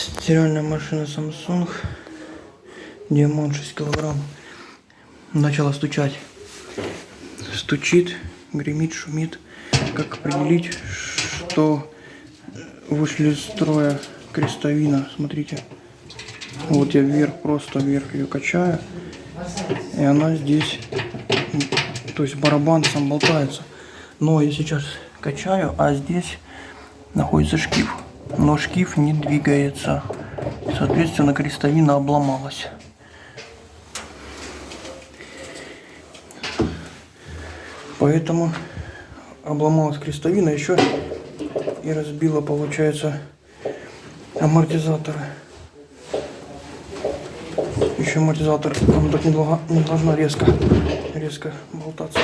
Стиральная машина Samsung. Диамond 6 килограмм. Начала стучать. Стучит, гремит, шумит. Как определить, что вышли из строя крестовина? Смотрите. Вот я вверх, просто вверх ее качаю. И она здесь, то есть барабан сам болтается. Но я сейчас качаю, а здесь находится шкив. Но шкив не двигается. Соответственно, крестовина обломалась. Поэтому обломалась крестовина, еще и разбила, получается, амортизаторы. Еще амортизатор, он так не должна резко болтаться.